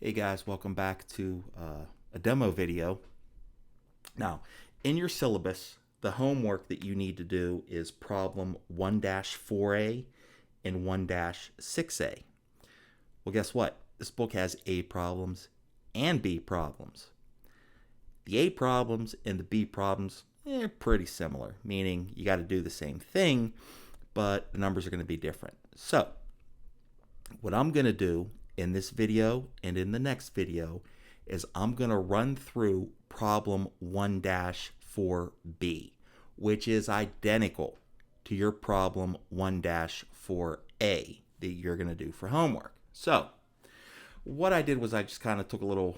Hey guys, welcome back to a demo video. Now, in your syllabus, the homework that you need to do is problem 1-4A and 1-6A. Well, guess what? This book has A problems and B problems. The A problems and the B problems are pretty similar, meaning you got to do the same thing, but the numbers are going to be different. So, what I'm going to do in this video and in the next video is I'm going to run through problem 1-4B, which is identical to your problem 1-4A that you're going to do for homework. So what I did was I just kind of took a little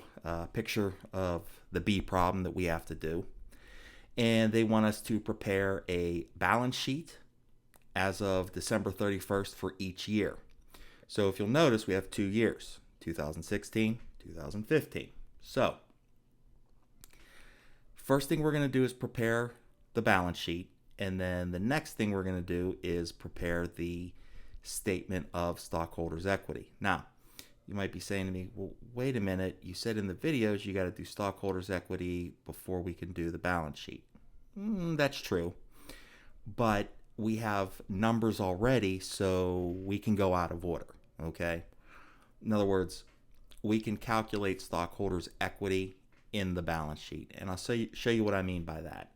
picture of the B problem that we have to do. And they want us to prepare a balance sheet as of December 31st for each year. So if you'll notice, we have 2 years, 2016, 2015. So first thing we're going to do is prepare the balance sheet. And then the next thing we're going to do is prepare the statement of stockholders' equity. Now, you might be saying to me, well, wait a minute. You said in the videos you got to do stockholders' equity before we can do the balance sheet. That's true. But we have numbers already, so we can go out of order. Okay? In other words, we can calculate stockholders' equity in the balance sheet. And I'll show you what I mean by that.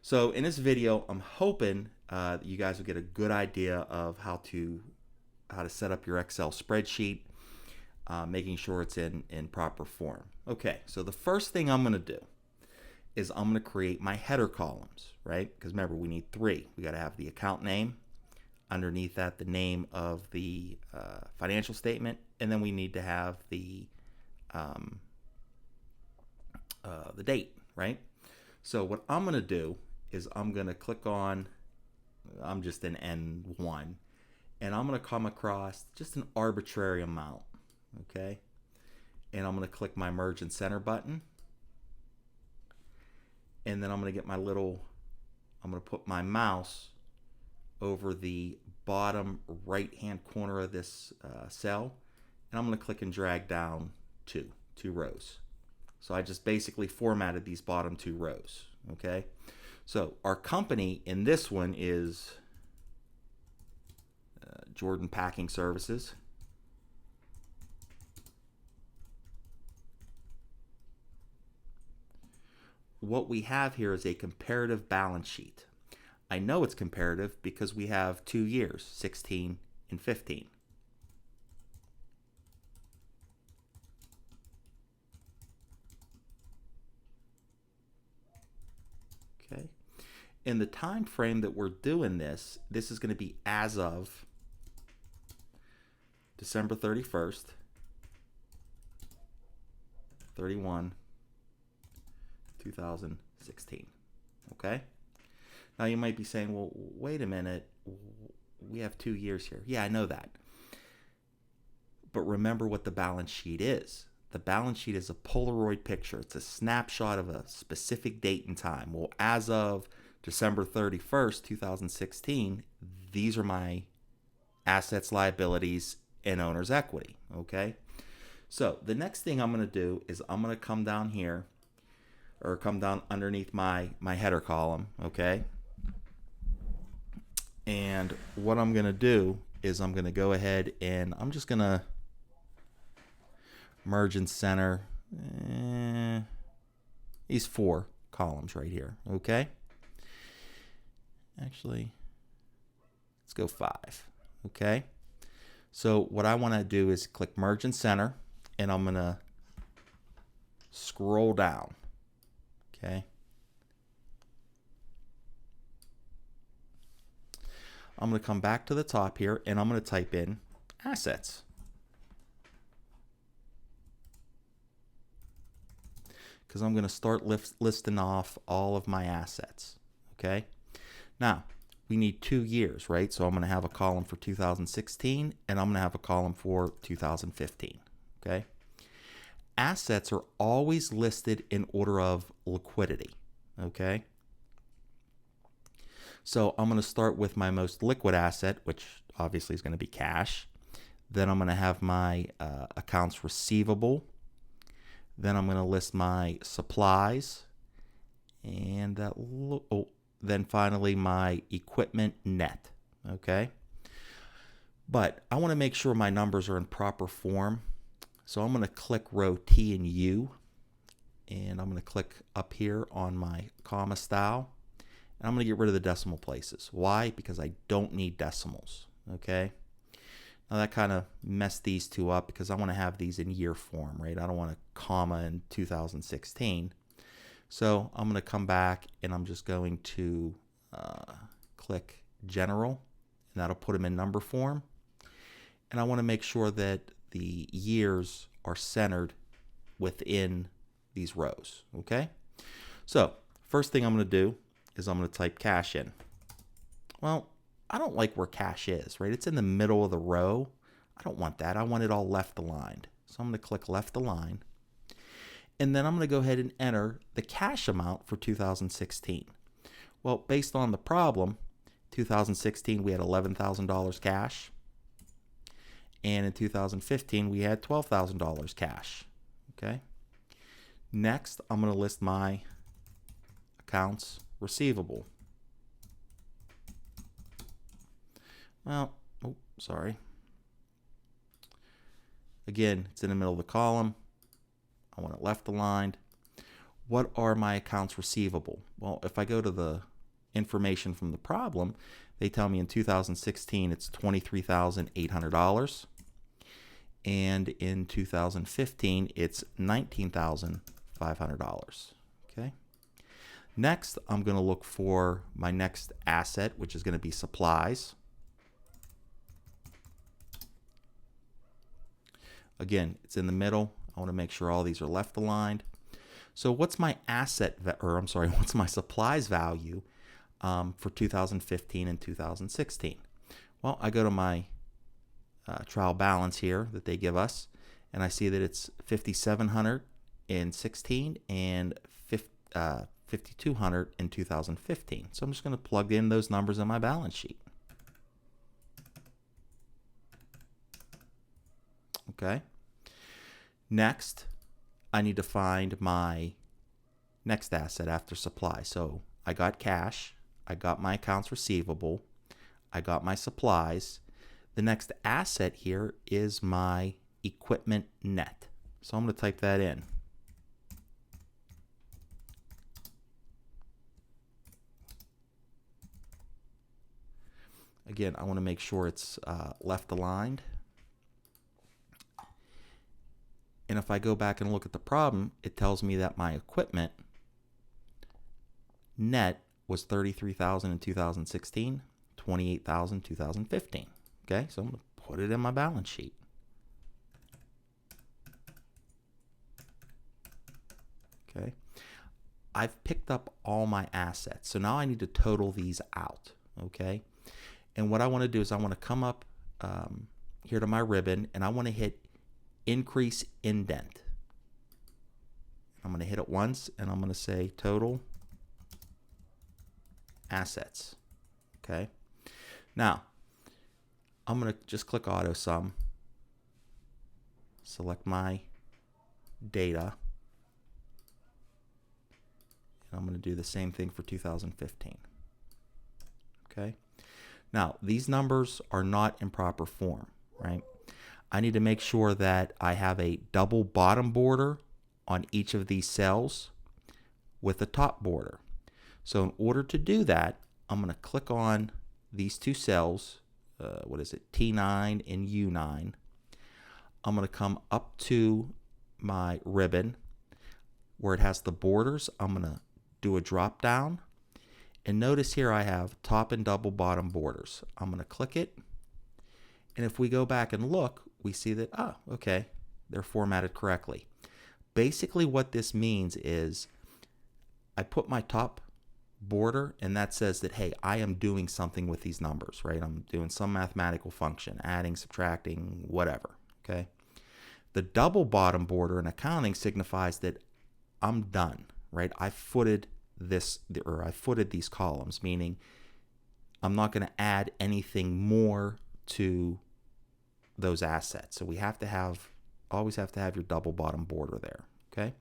So in this video, I'm hoping that you guys will get a good idea of how to set up your Excel spreadsheet, making sure it's in proper form. Okay, so the first thing I'm going to do is I'm going to create my header columns, right? Because remember, we need 3. We got to have the account name, underneath that the name of the financial statement, and then we need to have the date, right? So what I'm going to do is I'm going to click on, I'm just in N1, and I'm going to come across just an arbitrary amount, okay? And I'm going to click my merge and center button. And then I'm going to get I'm going to put my mouse over the bottom right hand corner of this cell, and I'm going to click and drag down two rows. So I just basically formatted these bottom 2 rows. Okay, so our company in this one is Jordan Packing Services. What we have here is a comparative balance sheet. I know it's comparative because we have 2 years, 16 and 15. Okay. In the time frame that we're doing this is going to be as of December 31st, 2016. Okay? Now you might be saying, well, wait a minute. We have 2 years here. Yeah, I know that. But remember what the balance sheet is. The balance sheet is a Polaroid picture. It's a snapshot of a specific date and time. Well, as of December 31st, 2016, these are my assets, liabilities, and owner's equity. Okay? So the next thing I'm going to do is I'm going to come down here, or come down underneath my header column. Okay? And what I'm going to do is I'm going to go ahead and I'm just going to merge and center these 4 columns right here. Okay? Actually, let's go 5. Okay? So what I want to do is click merge and center, and I'm going to scroll down. Okay? I'm going to come back to the top here, and I'm going to type in assets. Because I'm going to start listing off all of my assets. Okay? Now, we need 2 years, right? So I'm going to have a column for 2016, and I'm going to have a column for 2015. Okay? Assets are always listed in order of liquidity. Okay? So I'm going to start with my most liquid asset, which obviously is going to be cash. Then I'm going to have my accounts receivable, Then I'm going to list my supplies, and then finally my equipment net. Okay. But I want to make sure my numbers are in proper form. So I'm going to click row T and U, and I'm going to click up here on my comma style, and I'm going to get rid of the decimal places. Why? Because I don't need decimals. Okay. Now that kind of messed these two up because I want to have these in year form, right? I don't want a comma in 2016. So I'm going to come back and I'm just going to click general, and that'll put them in number form. And I want to make sure that the years are centered within these rows, okay? So first thing I'm going to do is I'm going to type cash in. Well, I don't like where cash is, right? It's in the middle of the row. I don't want that. I want it all left aligned. So I'm going to click left align. And then I'm going to go ahead and enter the cash amount for 2016. Well, based on the problem, 2016 we had $11,000 cash. And in 2015 we had $12,000 cash. Okay. Next, I'm going to list my accounts receivable. Well, sorry. Again, it's in the middle of the column. I want it left aligned. What are my accounts receivable? Well, if I go to the information from the problem, they tell me in 2016 it's $23,800. And in 2015 it's $19,500. Okay. Next, I'm going to look for my next asset, which is going to be supplies. Again, it's in the middle. I want to make sure all these are left aligned. So what's my what's my supplies value for 2015 and 2016? Well, I go to my trial balance here that they give us, and I see that it's $5,700 in 16 and $5,200 in 2015. So I'm just going to plug in those numbers in my balance sheet. Okay. Next, I need to find my next asset after supply. So I got cash, I got my accounts receivable, I got my supplies. The next asset here is my equipment net. So I'm going to type that in. Again, I want to make sure it's left aligned. And if I go back and look at the problem, it tells me that my equipment net was $33,000 in 2016, $28,000 in 2015. Okay, so I'm going to put it in my balance sheet. Okay, I've picked up all my assets. So now I need to total these out. Okay, and what I want to do is I want to come up here to my ribbon, and I want to hit increase indent. I'm going to hit it once, and I'm going to say total assets. Okay. Now, I'm going to just click auto sum, select my data, and I'm going to do the same thing for 2015. Okay. Now, these numbers are not in proper form, right? I need to make sure that I have a double bottom border on each of these cells with a top border. So in order to do that, I'm going to click on these two cells, T9 and U9. I'm going to come up to my ribbon where it has the borders. I'm going to do a drop down, and notice here I have top and double bottom borders. I'm going to click it, and if we go back and look, we see that, okay, they're formatted correctly. Basically what this means is I put my top border, and that says that, hey, I am doing something with these numbers, right? I'm doing some mathematical function, adding, subtracting, whatever, okay? The double bottom border in accounting signifies that I'm done, right? I footed these columns, meaning I'm not going to add anything more to those assets. So we always have to have your double bottom border there. Okay.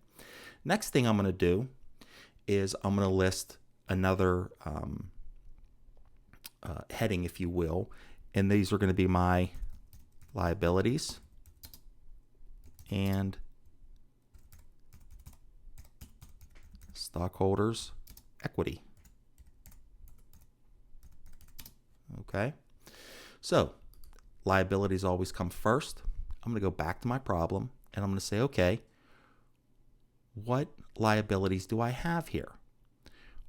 Next thing I'm going to do is I'm going to list another heading, if you will, and these are going to be my liabilities and stockholders' equity. Okay. So liabilities always come first. I'm going to go back to my problem and I'm going to say, okay, what liabilities do I have here?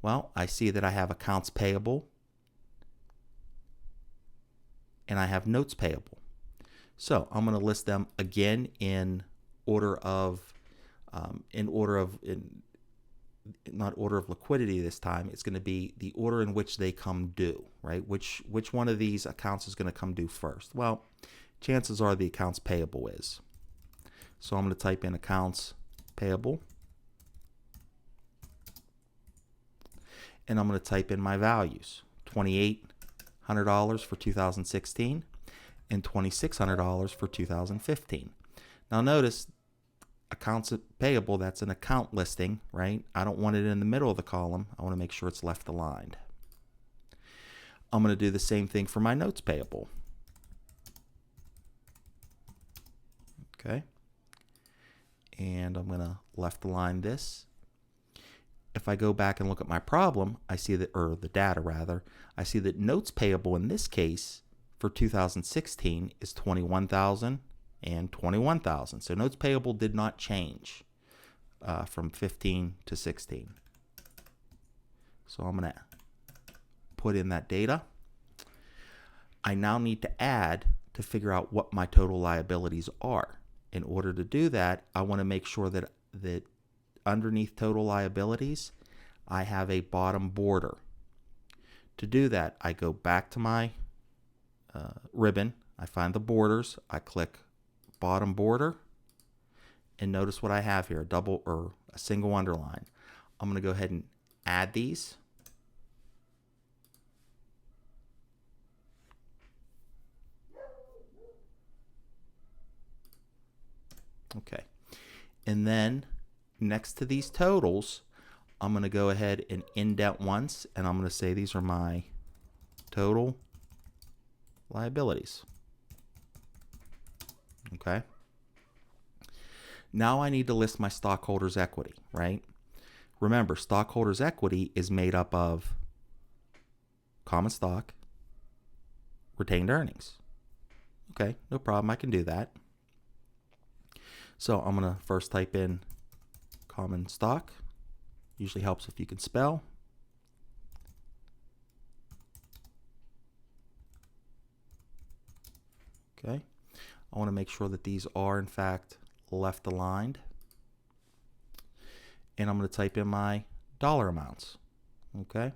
Well, I see that I have accounts payable and I have notes payable. So I'm going to list them again in order of, not order of liquidity this time. It's going to be the order in which they come due, right? Which one of these accounts is going to come due first? Well, chances are the accounts payable is. So I'm going to type in accounts payable. And I'm going to type in my values, $2,800 for 2016 and $2,600 for 2015. Now notice accounts payable, that's an account listing, right? I don't want it in the middle of the column. I want to make sure it's left aligned. I'm going to do the same thing for my notes payable. Okay. And I'm going to left align this. If I go back and look at my problem, I see that, or the data rather, I see that notes payable in this case for 2016 is $21,000 and $21,000. So notes payable did not change from 15 to 16. So I'm going to put in that data. I now need to add to figure out what my total liabilities are. In order to do that, I want to make sure that underneath total liabilities, I have a bottom border. To do that, I go back to my ribbon, I find the borders, I click bottom border, and notice what I have here, a double or a single underline. I'm going to go ahead and add these. Okay. And then next to these totals, I'm going to go ahead and indent once, and I'm going to say these are my total liabilities. Okay. Now I need to list my stockholders' equity, right? Remember, stockholders' equity is made up of common stock, retained earnings. Okay, no problem. I can do that. So I'm going to first type in common stock. Usually helps if you can spell. Okay. I want to make sure that these are in fact left aligned. And I'm going to type in my dollar amounts. Okay.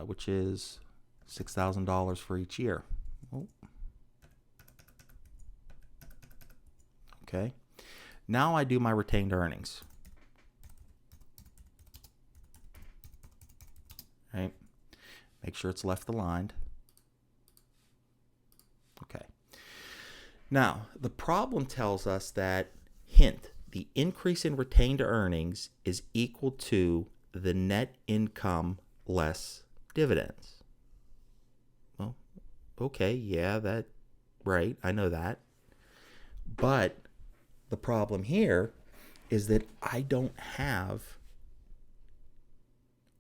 Which is $6,000 for each year. Oh. Okay. Now I do my retained earnings. Right? Make sure it's left aligned. Okay. Now, the problem tells us that, hint, the increase in retained earnings is equal to the net income less dividends. Well, okay, yeah, that, right, I know that. But the problem here is that I don't have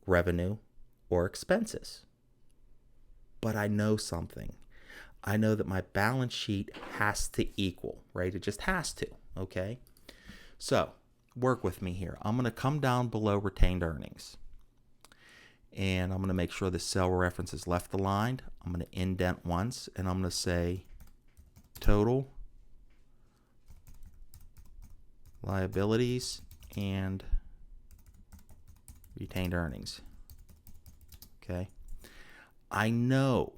revenue or expenses. But I know something. I know that my balance sheet has to equal, right? It just has to, okay? So, work with me here. I'm going to come down below retained earnings. And I'm going to make sure the cell reference is left aligned. I'm going to indent once, and I'm going to say total liabilities and retained earnings. Okay. I know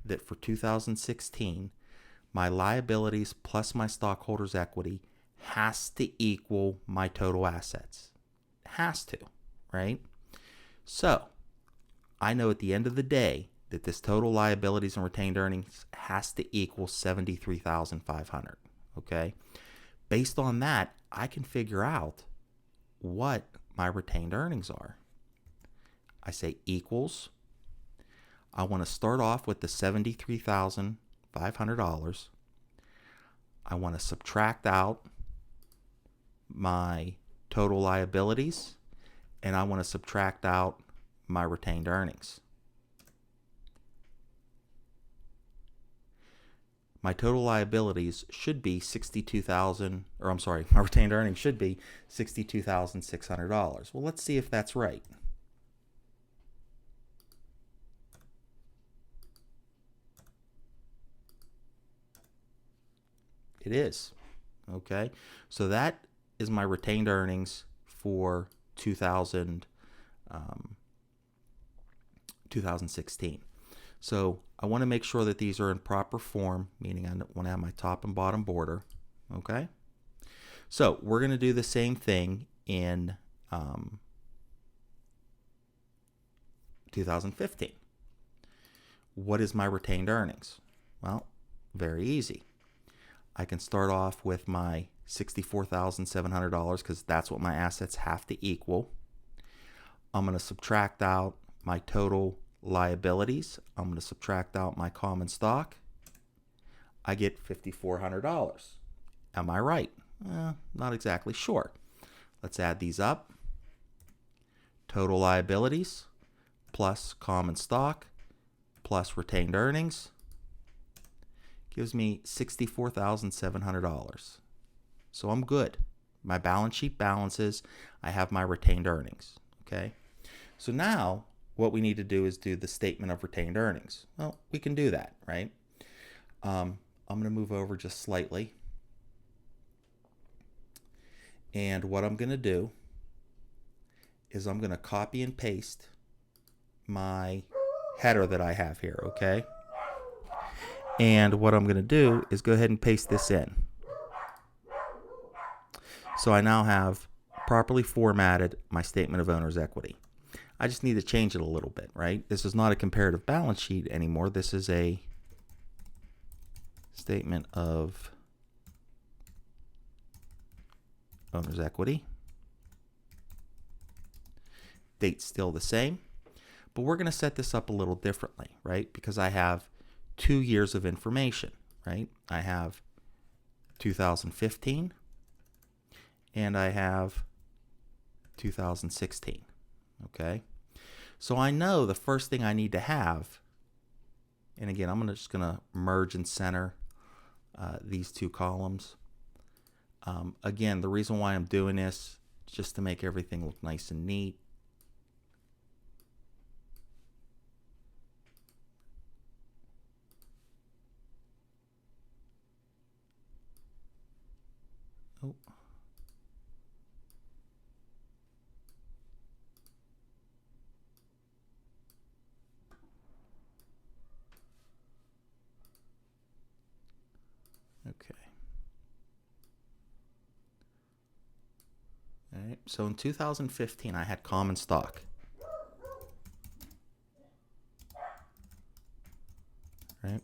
that for 2016, my liabilities plus my stockholders' equity has to equal my total assets. It has to, right? So I know at the end of the day that this total liabilities and retained earnings has to equal $73,500. Okay. Based on that, I can figure out what my retained earnings are. I say equals. I want to start off with the $73,500. I want to subtract out my total liabilities, and I want to subtract out my retained earnings. My total liabilities should be my retained earnings should be $62,600. Well, let's see if that's right. It is. Okay, so that is my retained earnings for 2016. So I want to make sure that these are in proper form, meaning I want to have my top and bottom border. Okay, so we're going to do the same thing in 2015. What is my retained earnings? Well, very easy. I can start off with my $64,700 because that's what my assets have to equal. I'm going to subtract out my total liabilities. I'm going to subtract out my common stock. I get $5,400. Am I right? Not exactly sure. Let's add these up. Total liabilities plus common stock plus retained earnings gives me $64,700. So I'm good. My balance sheet balances. I have my retained earnings. Okay. So now what we need to do is do the statement of retained earnings. Well, we can do that, right? I'm going to move over just slightly. And what I'm going to do is I'm going to copy and paste my header that I have here, okay? And what I'm going to do is go ahead and paste this in. So I now have properly formatted my statement of owner's equity. I just need to change it a little bit, right? This is not a comparative balance sheet anymore. This is a statement of owner's equity. Date's still the same, but we're going to set this up a little differently, right? Because I have 2 years of information, right? I have 2015 and I have 2016, okay? So I know the first thing I need to have, and again, I'm just going to merge and center these two columns. Again, the reason why I'm doing this is just to make everything look nice and neat. Oh. Okay. All right. So in 2015, I had common stock. Right.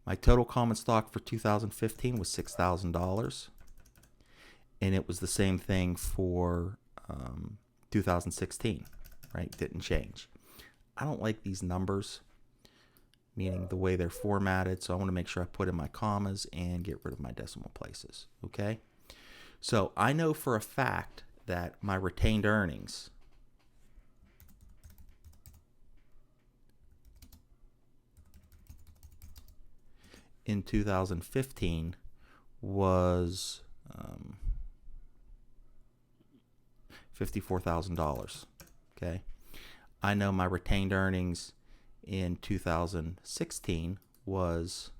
My total common stock for 2015 was $6,000, and it was the same thing for 2016. Right. Didn't change. I don't like these numbers, meaning the way they're formatted, so I want to make sure I put in my commas and get rid of my decimal places, okay? So I know for a fact that my retained earnings in 2015 was $54,000, okay? I know my retained earnings in 2016 was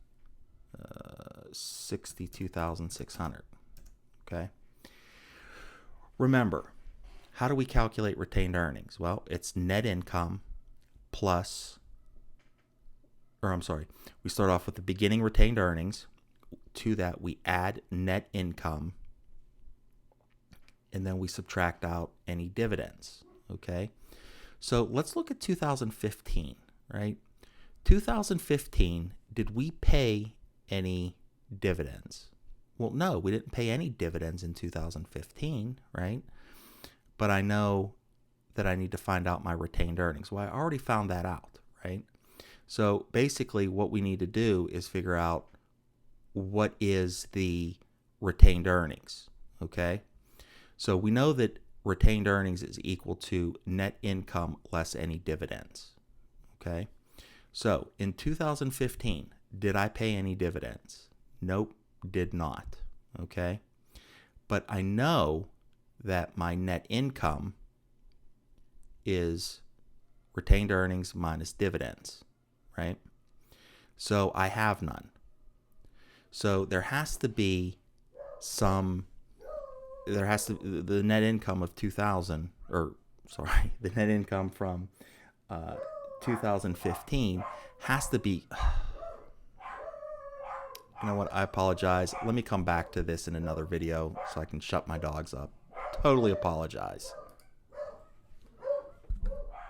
$62,600. Okay. Remember, how do we calculate retained earnings? Well, it's net income plus, we start off with the beginning retained earnings. To that, we add net income, and then we subtract out any dividends. Okay. So let's look at 2015, right? 2015, did we pay any dividends? Well, no, we didn't pay any dividends in 2015, right? But I know that I need to find out my retained earnings. Well, I already found that out, right? So basically what we need to do is figure out what is the retained earnings, okay? So we know that retained earnings is equal to net income less any dividends, okay? So in 2015, did I pay any dividends? Nope, did not, okay? But I know that my net income is retained earnings minus dividends, right? So I have none. So there has to be the net income of 2000, or sorry, the net income from 2015 has to be, you know what, I apologize. Let me come back to this in another video so I can shut my dogs up. Totally apologize.